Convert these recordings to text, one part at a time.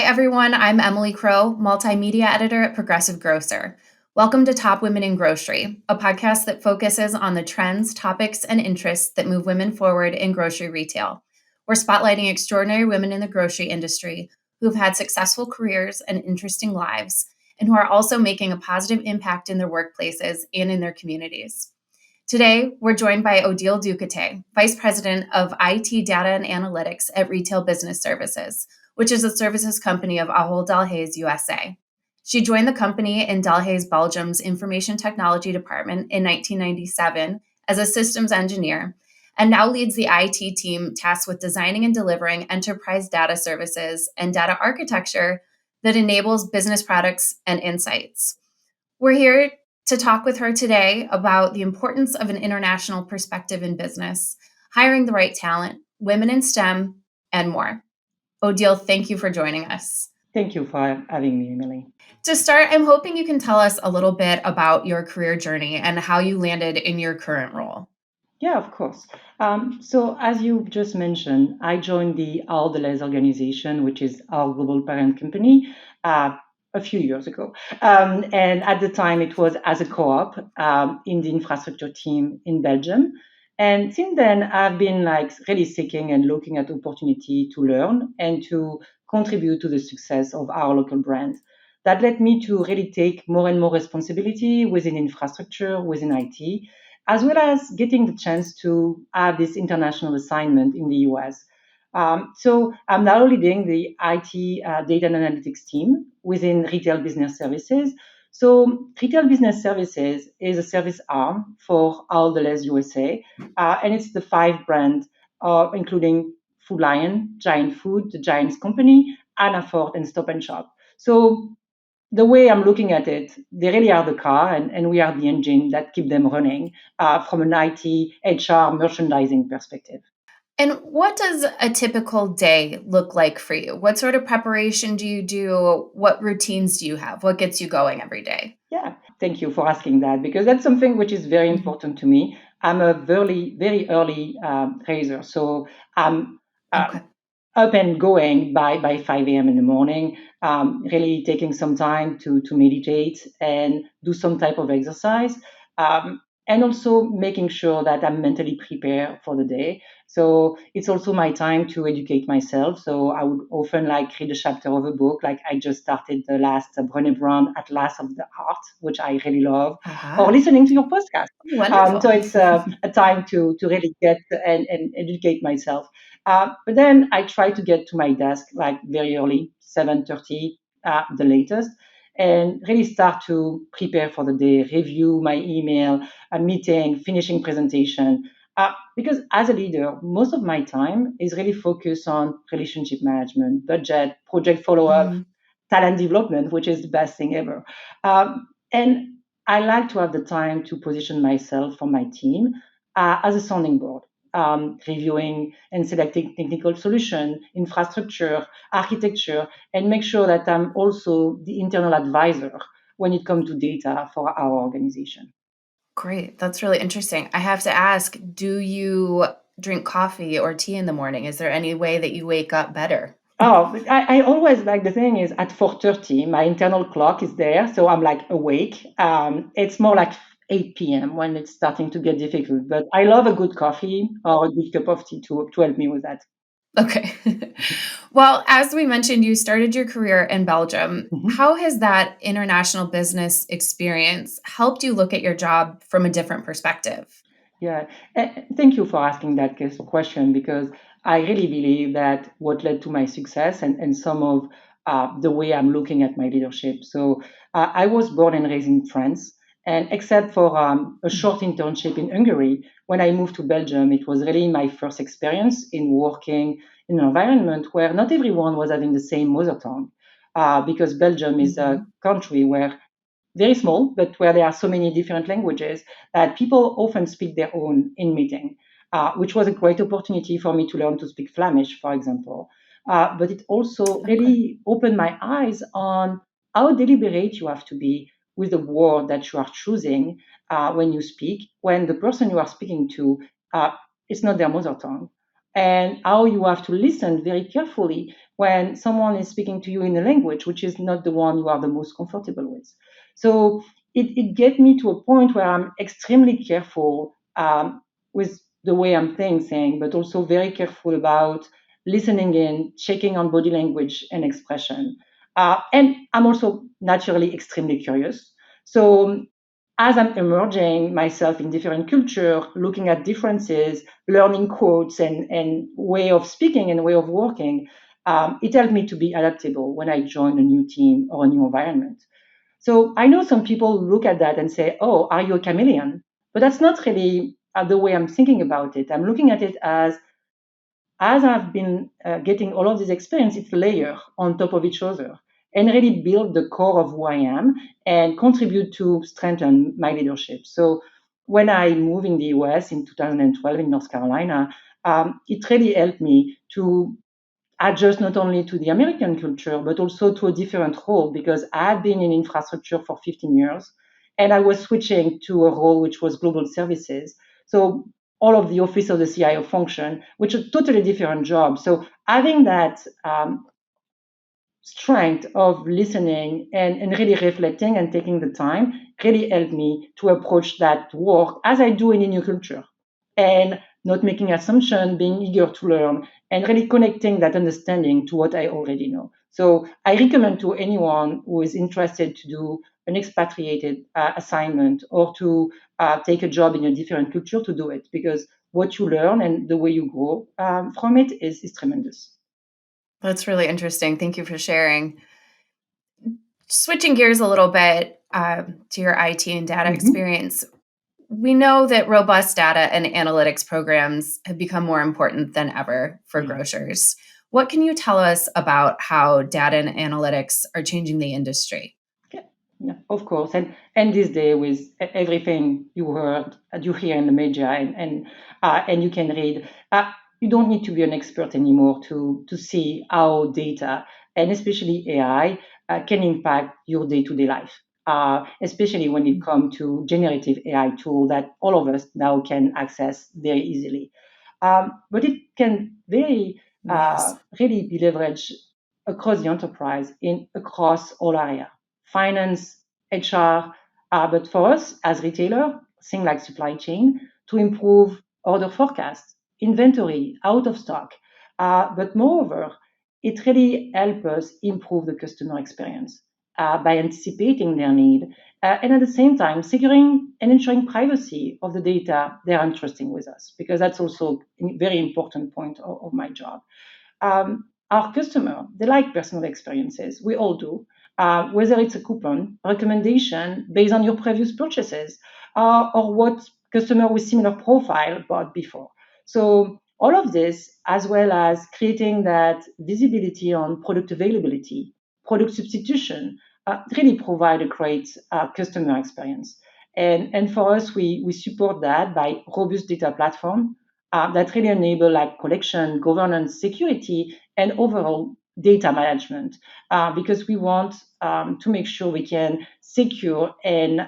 Hi, everyone. I'm Emily Crow, multimedia editor at Progressive Grocer. Welcome to Top Women in Grocery, a podcast that focuses on the trends, topics, and interests that move women forward in grocery retail. We're spotlighting extraordinary women in the grocery industry who've had successful careers and interesting lives, and who are also making a positive impact in their workplaces and in their communities. Today, we're joined by Odile Ducatez, Vice President of IT Data and Analytics at Retail Business Services, which is a services company of Ahold Delhaize USA. She joined the company in Delhaize Belgium's Information Technology Department in 1997 as a systems engineer, and now leads the IT team tasked with designing and delivering enterprise data services and data architecture that enables business products and insights. We're here to talk with her today about the importance of an international perspective in business, hiring the right talent, women in STEM, and more. Odile, thank you for joining us. Thank you for having me, Emily. To start, I'm hoping you can tell us a little bit about your career journey and how you landed in your current role. Yeah, of course. So, as you just mentioned, I joined the Delhaize organization, which is our global parent company, a few years ago. And at the time, it was as a co-op in the infrastructure team in Belgium. And since then, I've been like really seeking and looking at opportunity to learn and to contribute to the success of our local brand. That led me to really take more and more responsibility within infrastructure, within IT, as well as getting the chance to have this international assignment in the US. So I'm now leading the IT data and analytics team within Retail Business Services. So Retail Business Services is a service arm for All Delhaize USA, and it's the five brands, including Food Lion, Giant Food, the Giants Company, Anna Ford, and Stop and Shop. So the way I'm looking at it, they really are the car, and we are the engine that keep them running from an IT, HR, merchandising perspective. And what does a typical day look like for you? What sort of preparation do you do? What routines do you have? What gets you going every day? Yeah, thank you for asking that because that's something which is very Mhm. important to me. I'm a very early raiser, so I'm Okay. up and going by 5 a.m. in the morning, really taking some time to meditate and do some type of exercise. And also making sure that I'm mentally prepared for the day. So it's also my time to educate myself. So I would often like read a chapter of a book. Like I just started the last Brené Brown Atlas of the Heart, which I really love, or Aha. listening to your podcast. So Wonderful. it's a time to really get and educate myself. But then I try to get to my desk like very early, 7:30, the latest, and really start to prepare for the day, review my email, a meeting, finishing presentation. Because as a leader, most of my time is really focused on relationship management, budget, project follow-up, Mhm. talent development, which is the best thing ever. And I like to have the time to position myself for my team as a sounding board, reviewing and selecting technical solution, infrastructure, architecture, and make sure that I'm also the internal advisor when it comes to data for our organization. Great. That's really interesting. I have to ask, do you drink coffee or tea in the morning? Is there any way that you wake up better? Oh, I always like the thing is at 4:30, my internal clock is there, so I'm like awake. It's more like 8 p.m. when it's starting to get difficult, but I love a good coffee or a good cup of tea to help me with that. Okay. Well, as we mentioned, you started your career in Belgium. Mhm. How has that international business experience helped you look at your job from a different perspective? Yeah, thank you for asking that question because I really believe that what led to my success and some of the way I'm looking at my leadership. So I was born and raised in France, and except for a Mhm. short internship in Hungary, when I moved to Belgium, it was really my first experience in working in an environment where not everyone was having the same mother tongue. Because Belgium is a Mhm. country where very small, but where there are so many different languages that people often speak their own in meeting, which was a great opportunity for me to learn to speak Flemish, for example. But it also Okay. really opened my eyes on how deliberate you have to be with the word that you are choosing when you speak, when the person you are speaking to is not their mother tongue. and how you have to listen very carefully when someone is speaking to you in a language which is not the one you are the most comfortable with. So it get me to a point where I'm extremely careful with the way I'm saying, but also very careful about listening in, checking on body language and expression. And I'm also naturally extremely curious. So as I'm emerging myself in different culture, looking at differences, learning quotes and way of speaking and way of working, it helped me to be adaptable when I join a new team or a new environment. So I know some people look at that and say, "Oh, are you a chameleon?" But that's not really the way I'm thinking about it. I'm looking at it as I've been getting all of this experience, it's layer on top of each other and really build the core of who I am and contribute to strengthen my leadership. So when I moved in the US in 2012 in North Carolina, it really helped me to adjust not only to the American culture, but also to a different role because I had been in infrastructure for 15 years and I was switching to a role which was global services. So all of the office of the CIO function, which is a totally different job. So having that strength of listening and really reflecting and taking the time really helped me to approach that work as I do in a new culture and not making assumption, being eager to learn and really connecting that understanding to what I already know. So I recommend to anyone who is interested to do an expatriated assignment or to take a job in a different culture to do it because what you learn and the way you grow from it is tremendous. That's really interesting. Thank you for sharing. Switching gears a little bit to your IT and data Mhm. experience, we know that robust data and analytics programs have become more important than ever for Yeah. grocers. What can you tell us about how data and analytics are changing the industry? Yeah, yeah, of course. And this day with everything you heard, you hear in the media and you can read, you don't need to be an expert anymore to see how data and especially AI can impact your day-to-day life. Especially when it comes to generative AI tool that all of us now can access very easily. But it can very Yes. really be leveraged across the enterprise in across all areas finance, HR, but for us as retailer, things like supply chain to improve order forecast, inventory, out of stock. But moreover, it really helps us improve the customer experience by anticipating their need and at the same time securing and ensuring privacy of the data they're entrusting with us because that's also a very important point of my job. Our customer, they like personal experiences. We all do. Whether it's a coupon, recommendation based on your previous purchases, or what customer with similar profile bought before. So all of this, as well as creating that visibility on product availability, product substitution, really provide a great customer experience. And for us, we support that by robust data platform that really enable like collection, governance, security, and overall data management because we want to make sure we can secure and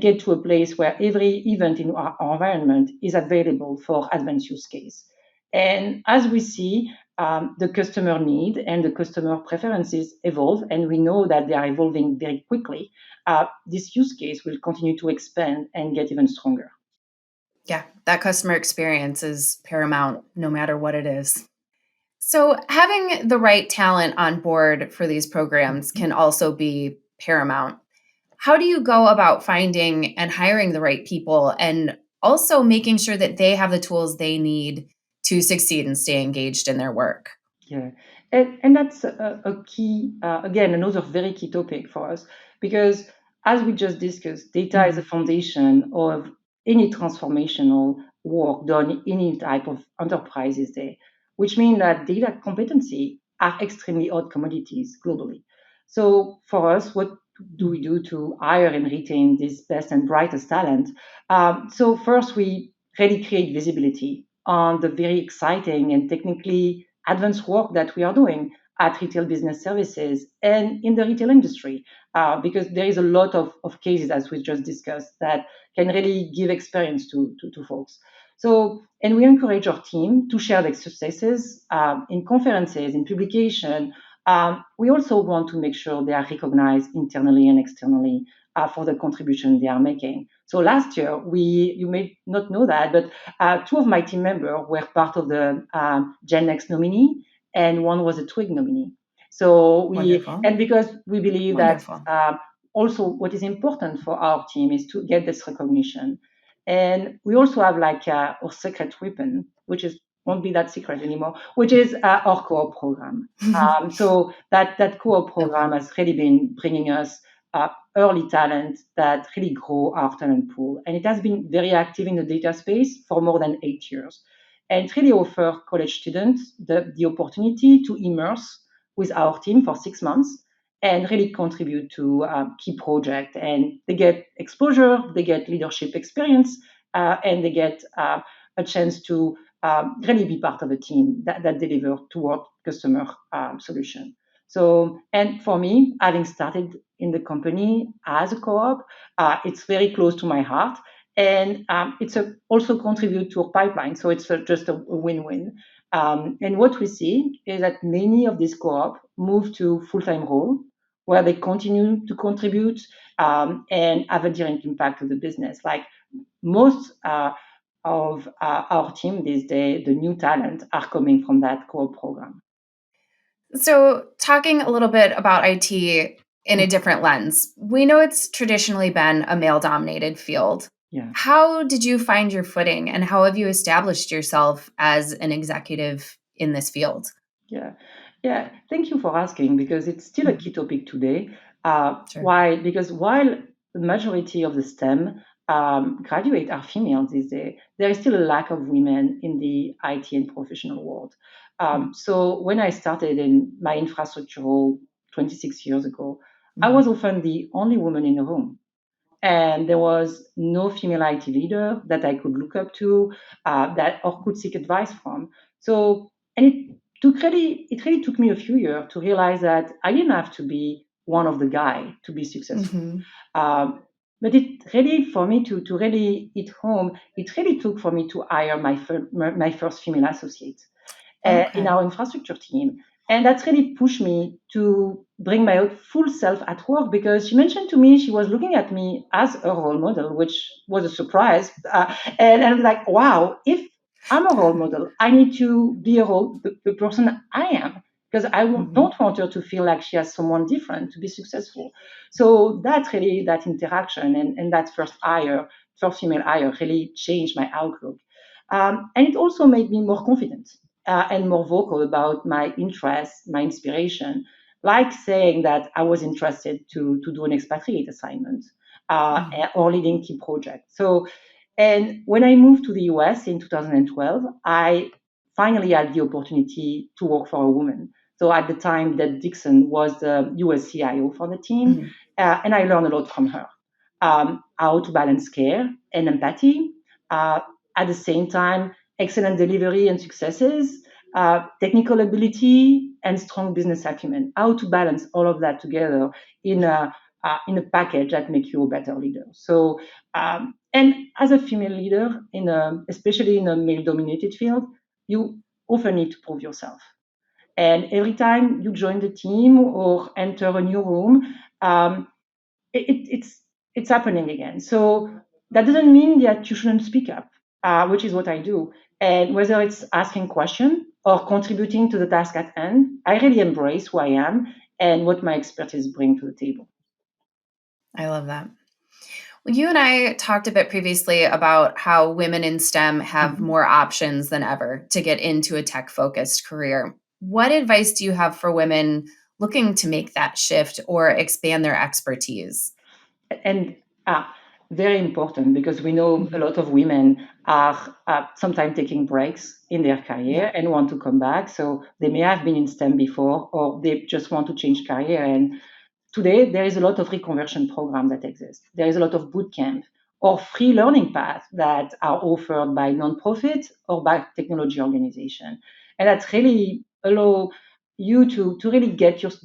get to a place where every event in our environment is available for advanced use case. And as we see the customer need and the customer preferences evolve, and we know that they are evolving very quickly, this use case will continue to expand and get even stronger. Yeah, that customer experience is paramount no matter what it is. So, having the right talent on board for these programs Mhm. can also be paramount. How do you go about finding and hiring the right people and also making sure that they have the tools they need to succeed and stay engaged in their work? Yeah, and that's a key, again, another very key topic for us because as we just discussed, data is a Mhm. foundation of any transformational work done in any type of enterprises there, which means that data competency are extremely hot commodities globally. So for us, what do we do to hire and retain this best and brightest talent? So first, we really create visibility on the very exciting and technically advanced work that we are doing at retail business services and in the retail industry, because there is a lot of cases, as we just discussed, that can really give experience to folks. So, and we encourage our team to share their successes in conferences, in publication. We also want to make sure they are recognized internally and externally for the contribution they are making. So last year, you may not know that, but two of my team members were part of the Gen Next nominee, and one was a Twig nominee. So Wonderful. and because we believe that Wonderful. also what is important for our team is to get this recognition. And we also have like our secret weapon, which is won't be that secret anymore, which is our co-op program. So that co-op Okay. program has really been bringing us early talent that really grow our talent pool. And it has been very active in the data space for more than 8 years. And it really offers college students the opportunity to immerse with our team for 6 months and really contribute to key project. And they get exposure, they get leadership experience, and they get a chance to really be part of a team that deliver toward customer solution. So, and for me, having started in the company as a co-op, it's very close to my heart. And also contribute to a pipeline. So it's just a win-win. And what we see is that many of these co-op move to full-time role where they continue to contribute and have a direct impact to the business. Like most of our team these days, the new talent are coming from that co-op program. So, talking a little bit about IT in a different lens, we know it's traditionally been a male dominated field. Yeah. How did you find your footing and how have you established yourself as an executive in this field? Yeah, yeah. Thank you for asking because it's still a key Mhm. topic today. Sure. Why? Because while the majority of the STEM graduate are females these days, there is still a lack of women in the IT and professional world. Mm. So when I started in my infrastructure role 26 years ago, I was Mhm. often the only woman in the room and there was no female IT leader that I could look up to, that or could seek advice from. So, and it really took me a few years to realize that I didn't have to be one of the guy to be successful. Mhm. Um, but it really, for me to really hit home, it really took for me to hire my first female associate in Okay. our infrastructure team. And that's really pushed me to bring my full self at work because she mentioned to me she was looking at me as a role model, which was a surprise. And I'm like, wow, if I'm a role model, I need to be the person I am because Mhm. don't want her to feel like she has someone different to be successful. So that's really that interaction and that first female hire really changed my outlook. And it also made me more confident and more vocal about my interests, my inspiration, like saying that I was interested to do an expatriate assignment Mhm. or leading key projects. So, and when I moved to the US in 2012, I finally had the opportunity to work for a woman. So at the time, Deb Dixon was the US CIO for the team, Mhm. and I learned a lot from her. How to balance care and empathy. Uh, at the same time, excellent delivery and successes, technical ability, and strong business acumen. How to balance all of that together in a package that makes you a better leader. So, and as a female leader, especially in a male-dominated field, you often need to prove yourself. And every time you join the team or enter a new room, um, it's happening again. So that doesn't mean that you shouldn't speak up, which is what I do. And whether it's asking question or contributing to the task at hand, I really embrace who I am and what my expertise bring to the table. I love that. Well, you and I talked a bit previously about how women in STEM have Mhm. more options than ever to get into a tech focused career. What advice do you have for women looking to make that shift or expand their expertise? And very important because we know a Mhm. lot of women are sometimes taking breaks in their Yeah. career and want to come back. So they may have been in STEM before, or they just want to change career. And today, there is a lot of reconversion program that exist. There is a lot of boot camp or free learning paths that are offered by nonprofit or by technology organization, and that really allow you to really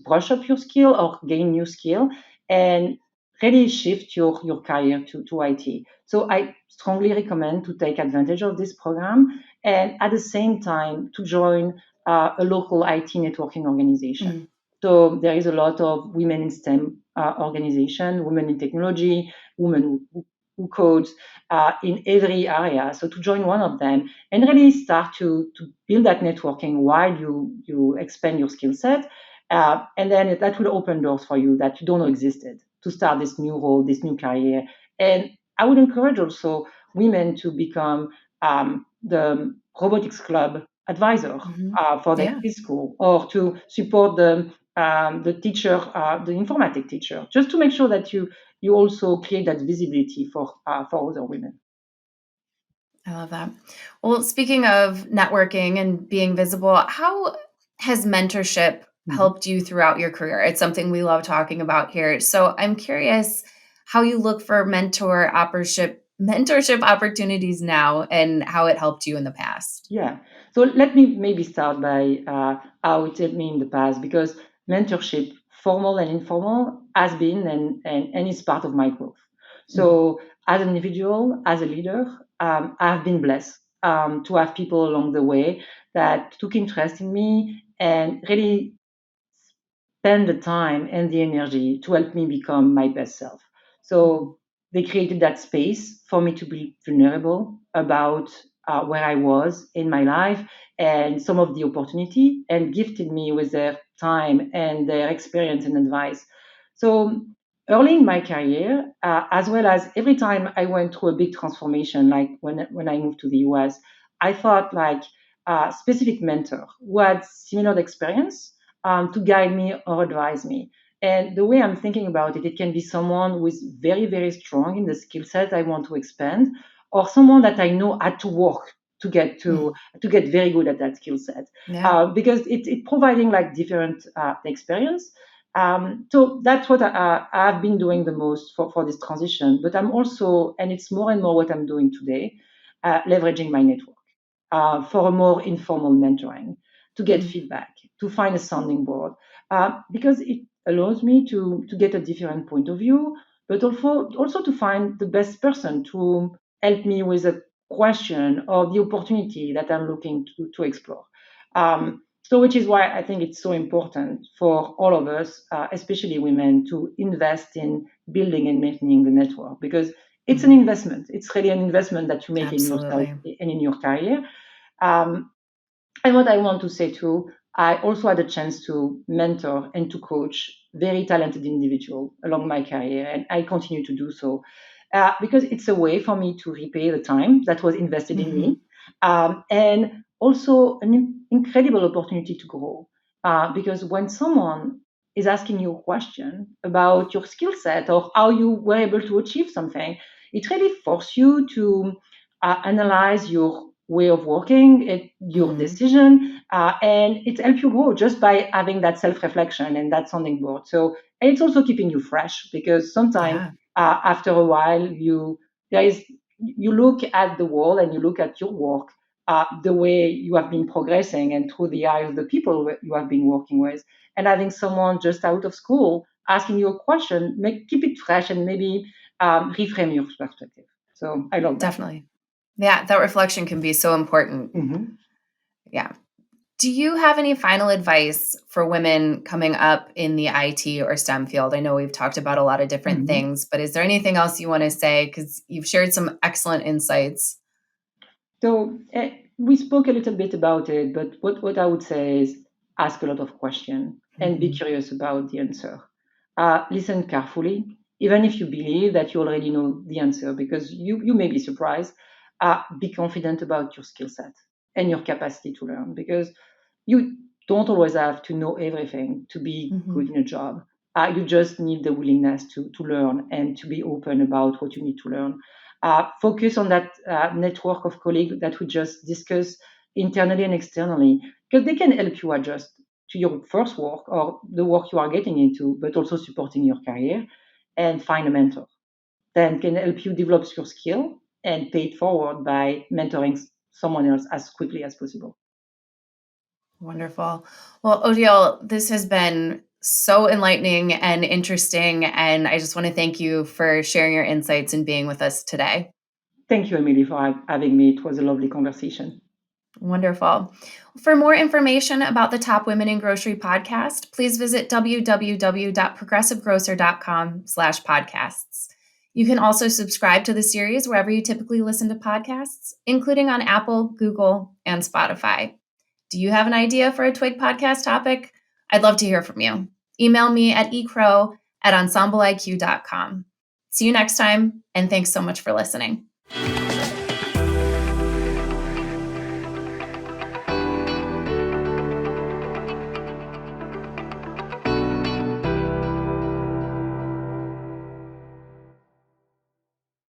brush up your skill or gain new skill. And really shift your career to IT. So I strongly recommend to take advantage of this program and at the same time to join a local IT networking organization. Mm. So there is a lot of women in STEM organization, women in technology, women who code in every area. So to join one of them and really start to build that networking while you expand your skill set. And then that will open doors for you that you don't know existed to start this new role, this new career. And I would encourage also women to become the robotics club advisor Hmm. for their Yeah. kids' school, or to support the teacher, the informatic teacher, just to make sure that you also create that visibility for other women. I love that. Well, speaking of networking and being visible, how has mentorship Mhm. helped you throughout your career? It's something we love talking about here. So I'm curious how you look for mentorship opportunities now and how it helped you in the past. Yeah. So let me maybe start by how it helped me in the past, because mentorship, formal and informal, has been and is part of my growth. Mhm. So as an individual, as a leader, I've been blessed to have people along the way that took interest in me and really spend the time and the energy to help me become my best self. Mhm. So they created that space for me to be vulnerable about where I was in my life and some of the opportunity, and gifted me with their time and their experience and advice. So early in my career, as well as every time I went through a big transformation, like when I moved to the US, I thought like a specific mentor who had similar experience to guide me or advise me. And the way I'm thinking about it, it can be someone who is very, very strong in the skill set I want to expand, or someone that I know had to work to get Mm. to get very good at that skill set, Yeah. because it providing like different experience. So that's what I've been doing the most for this transition. But I'm also, and it's more and more what I'm doing today, leveraging my network for a more informal mentoring, to get Mhm. feedback, to find a sounding board, because it allows me to get a different point of view, but also to find the best person to help me with a question or the opportunity that I'm looking to explore. So, which is why I think it's so important for all of us, especially women, to invest in building and maintaining the network, because it's an Mhm. investment. It's really an investment that you make in yourself Absolutely. and in your career. Um, and what I want to say too, I also had a chance to mentor and to coach very talented individuals along my career, and I continue to do so because it's a way for me to repay the time that was invested in Mhm. me, and also an incredible opportunity to grow. Because when someone is asking you a question about your skill set or how you were able to achieve something, it really forces you to analyze your way of working, your Mhm. decision, and it helps you grow just by having that self-reflection and that sounding board. So, and it's also keeping you fresh, because sometimes Yeah. after a while there is you look at the world and you look at your work the way you have been progressing and through the eyes of the people you have been working with, and having someone just out of school asking you a question, keep it fresh and maybe reframe your perspective. So I love that. Definitely. Yeah, that reflection can be so important. Mhm. Yeah. Do you have any final advice for women coming up in the IT or STEM field? I know we've talked about a lot of different Mhm. things, but is there anything else you want to say? Because you've shared some excellent insights. So we spoke a little bit about it, but what I would say is ask a lot of questions and be Mhm. curious about the answer. Listen carefully, even if you believe that you already know the answer, because you may be surprised. Be confident about your skill set and your capacity to learn, because you don't always have to know everything to be good Mhm. in a job. You just need the willingness to learn and to be open about what you need to learn. Focus on that network of colleagues that we just discussed internally and externally, because they can help you adjust to your first work or the work you are getting into, but also supporting your career. And find a mentor then can help you develop your skill and pay it forward by mentoring someone else as quickly as possible. Wonderful. Well, Odile, this has been so enlightening and interesting. And I just want to thank you for sharing your insights and being with us today. Thank you, Emily, for having me. It was a lovely conversation. Wonderful. For more information about the Top Women in Grocery podcast, please visit www.progressivegrocer.com/podcasts. You can also subscribe to the series wherever you typically listen to podcasts, including on Apple, Google, and Spotify. Do you have an idea for a Twig podcast topic? I'd love to hear from you. Email me at ecrow@ensembleiq.com. See you next time, and thanks so much for listening.